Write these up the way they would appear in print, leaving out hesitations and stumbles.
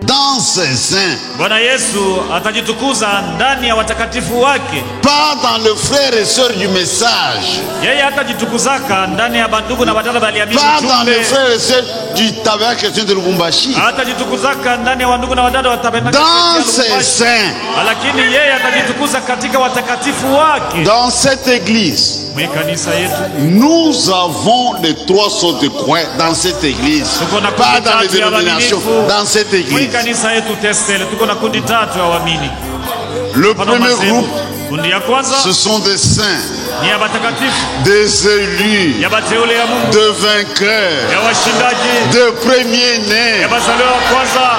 dans ses saints. Bwana Yesu atajitukuza ndani ya watakatifu wake. Pas dans le frère et sœur du message. Yeye atajitukuzaka ndani ya bandugu na badala baliamini Pas dans ujumbe. le frère et sœur du tabernacle chrétien de Lubumbashi. Atajitukuzaka ndani ya wandugu na wadada wa tabernacle Dans chrétien ses ya Lubumbashi. saints. Lakini yeye atajitukuza katika watakatifu wake. Dans cette église, Mwi kanisa yetu nous avons les trois sortes de croix dans cette église. tuko na Pas kundi dans les tatu ya dénominations, waaminifu. dans cette Mwi église. kanisa yetu Testele tuko na kundi tatu ya waamini. Le premier groupe, kundi ya kwanza ce sont des saints, ni ya watakatifu, des élus, ya bateule ya Mungu, de vainqueurs, ya washindaji, de premiers-nés. ya bazaliwa wa kwanza.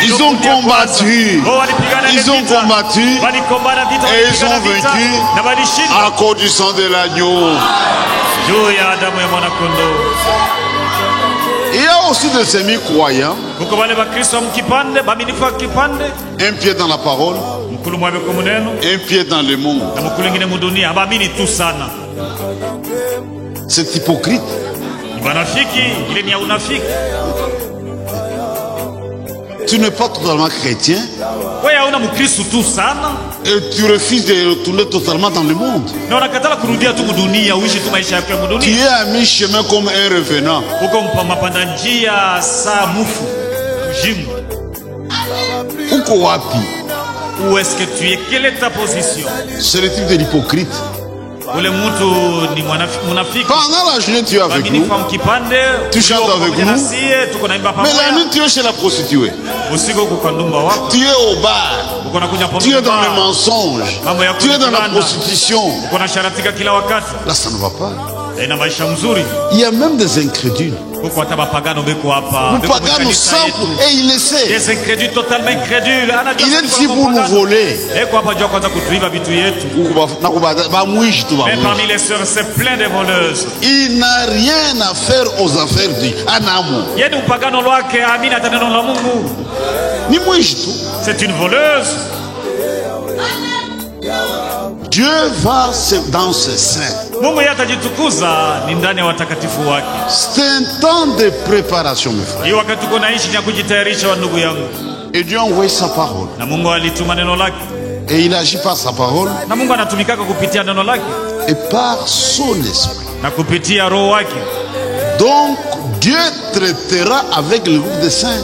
Ils ont combattu, ils ont combattu et ils ont vaincu à cause du sang de l'agneau. Il y a aussi des semi-croyants, un pied dans la parole, un pied dans le monde. C'est hypocrite. Tu n'es pas totalement chrétien et tu refuses de retourner totalement dans le monde. Tu es à mi-chemin comme un revenant. Uko wapi? Où est-ce que tu es? Quelle est ta position? C'est le type de l'hypocrite. Pendant la journée tu es avec nous, tu chantes avec nous, mais la nuit tu es chez la prostituée, tu es au bar, tu es dans le mensonge, tu es dans la prostitution. Là ça ne va pas. Il y a même des incrédules. Le pagano simple et il le sait. Il est ici pour nous voler. Mais parmi les sœurs, c'est plein de voleuses. Il n'a rien à faire aux affaires du Anamo. C'est une voleuse. Dieu va dans ses saints. C'est un temps de préparation, mes frères. Et Dieu a envoyé sa parole. Et il agit par sa parole et par son esprit. Donc Dieu traitera avec le groupe des saints.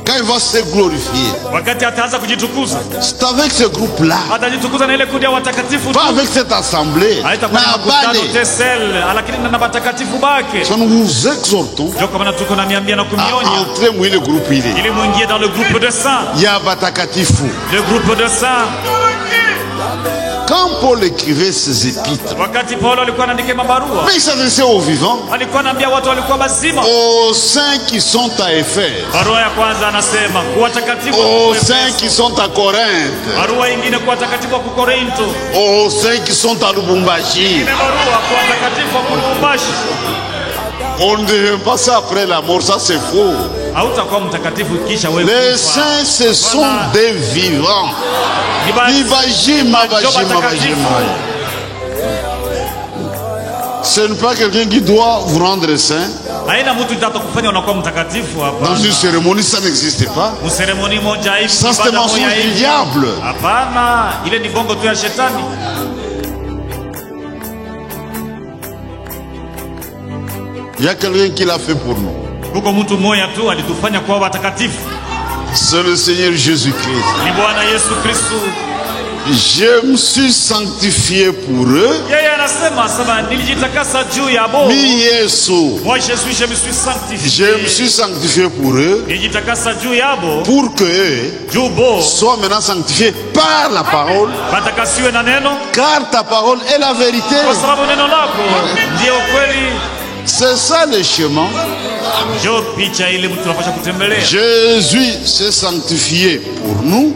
Quand il va se glorifier, c'est avec ce groupe-là, pas avec cette assemblée. Nous vous exhortons à entrer dans le groupe. Il y a Batakatifu. Le groupe de saints. Quand Paul écrivait ses épîtres, mais il s'adressait aux vivants, aux saints qui sont à Éphèse, aux saints qui sont à Corinthe, aux saints qui sont à Lubumbashi. On ne devient pas ça après la mort, ça c'est faux. Les saints, ce sont des vivants. Ce n'est pas quelqu'un qui doit vous rendre saint. Dans une cérémonie, ça n'existe pas. Ça, c'est le mensonge du diable. Il y a quelqu'un qui l'a fait pour nous. C'est le Seigneur Jésus-Christ. Je me suis sanctifié pour eux. Moi je me suis sanctifié. Je me suis sanctifié pour eux. Pour que eux soient maintenant sanctifiés par la parole. Car ta parole est la vérité. C'est ça le chemin. Jésus s'est sanctifié pour nous.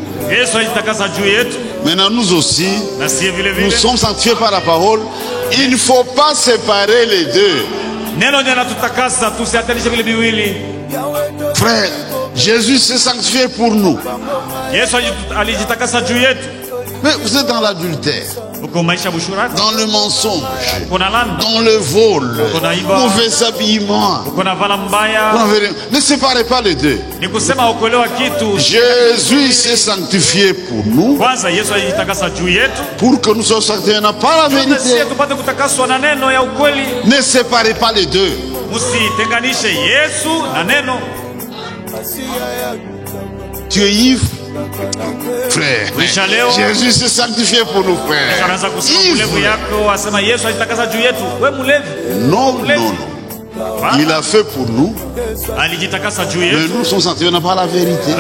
Maintenant nous aussi, nous sommes sanctifiés par la parole. Il ne faut pas séparer les deux. Frère, Jésus s'est sanctifié pour nous. Mais vous êtes dans l'adultère. dans le mensonge, dans le vol, mauvais habillement. Ne séparez pas les deux. Jésus s'est sanctifié pour nous, pour que nous soyons sanctifiés par la vérité. Ne séparez pas les deux. Tu es ivre, frère. Jésus s'est sanctifié pour nous, frère. Non, non, non. Il a fait pour nous, mais nous sommes sanctifiés par la vérité,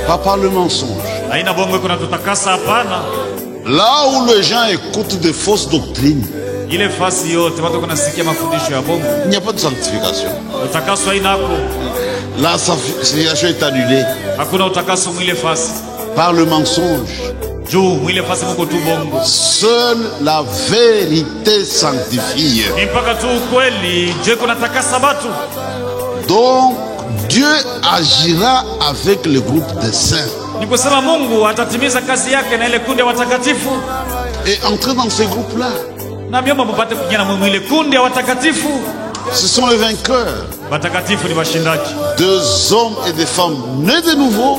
pas par le mensonge. Là où les gens écoutent de fausses doctrines, il n'y a pas de sanctification. La sanctification est annulée par le mensonge. Seule la vérité sanctifie. Donc Dieu agira avec le groupe des saints. Et entrer dans ces groupes-là, ce sont les vainqueurs. Deux hommes et des femmes nés de nouveau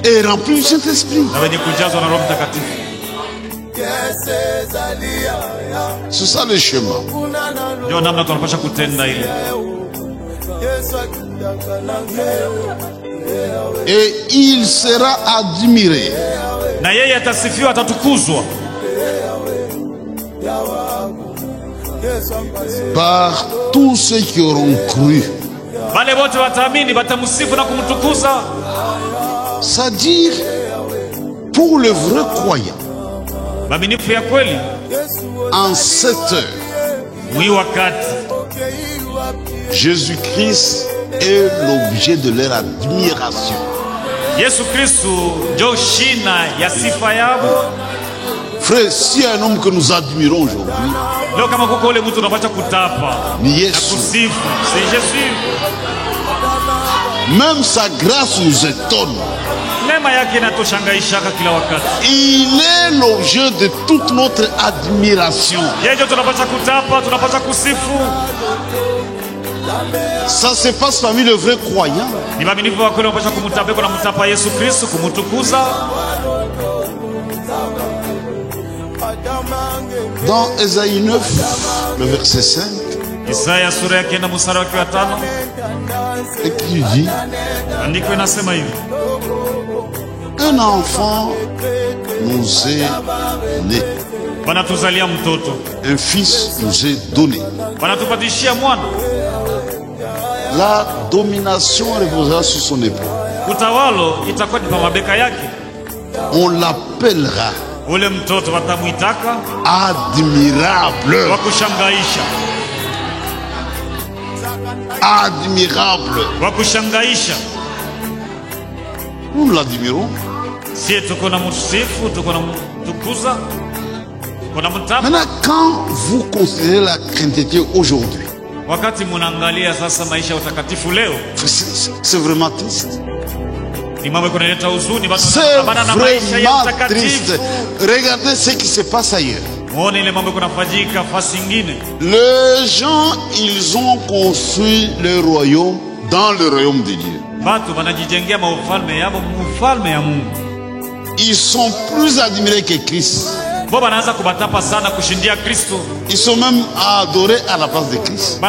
et remplis du Saint-Esprit. C'est ça le chemin. Et il sera admiré par tous ceux qui auront cru. C'est-à-dire pour le vrai croyant, en cette heure, Jésus-Christ est l'objet de leur admiration. Frère, si un homme que nous admirons aujourd'hui, c'est Jésus. Même sa grâce nous étonne. Il est l'objet de toute notre admiration. Ça se passe parmi le vrai croyant. Dans Ésaïe 9, le verset 5, et qui dit: un enfant nous est né, un fils nous est donné. La domination reposera sur son épaule. On l'appellera admirable. Admirable. Nous l'admirons. Maintenant, quand vous considérez la chrétienté aujourd'hui, c'est vraiment triste. C'est vraiment triste. Regardez ce qui se passe ailleurs. Les gens, ils ont construit le royaume dans le royaume de Dieu. Ils sont plus admirés que Christ. Ils sont même adorés à la place de Christ.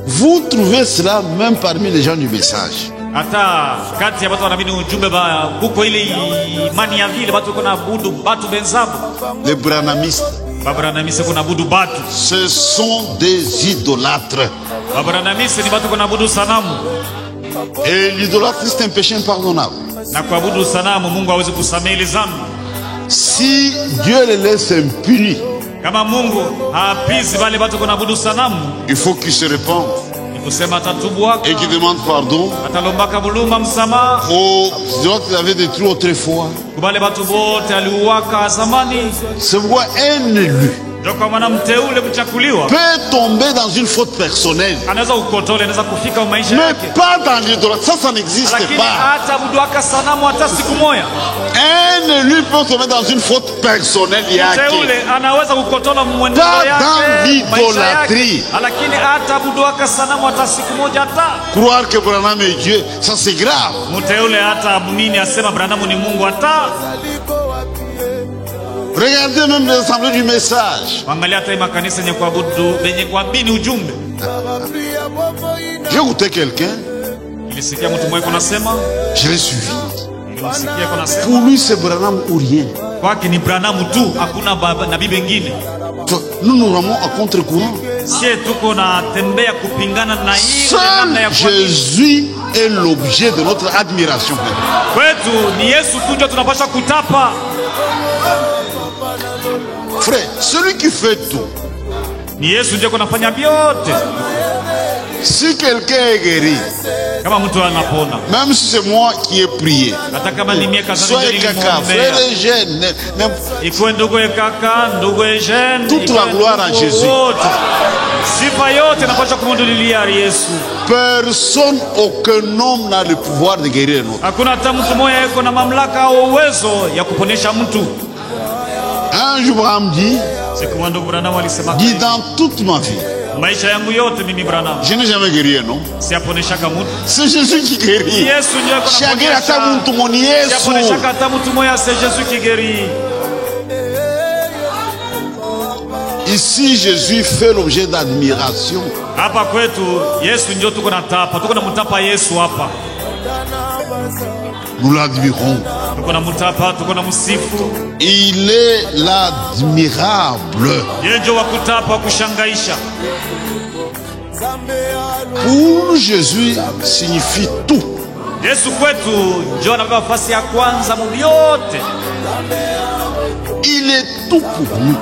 Vous trouvez cela même parmi les gens du message. Les branhamistes, ce sont des idolâtres. Et l'idolâtrie, c'est un péché impardonnable. Si Dieu les laisse impunis, il faut qu'ils se répandent et qu'ils demandent pardon aux gens qui avaient détruit autrefois. C'est pourquoi un élu peut tomber dans une faute personnelle. Mais pas dans l'idolâtrie. Ça n'existe pas. Un élu peut tomber dans une faute personnelle. Pas dans l'idolâtrie. Croire que Branham est Dieu, ça c'est grave. Regardez même les assemblées du message. J'ai écouté quelqu'un. Je l'ai suivi. Pour lui c'est Branham ou rien. Nous nous ramons à contre-courant. Seul Jésus est l'objet de notre admiration. Frère, celui qui fait tout. Si quelqu'un est guéri, même si c'est moi qui ai prié, soyez caca, frère et jeune, toute la gloire à Jésus. Personne, aucun homme n'a le pouvoir de guérir un autre. Un jour, Abraham dit dans toute ma vie, je n'ai jamais guéri, non? C'est Jésus qui guérit. C'est Jésus qui guérit. Ici, Jésus fait l'objet d'admiration. Nous l'admirons. Il est l'admirable. Pour Jésus signifie tout. Il est tout pour nous.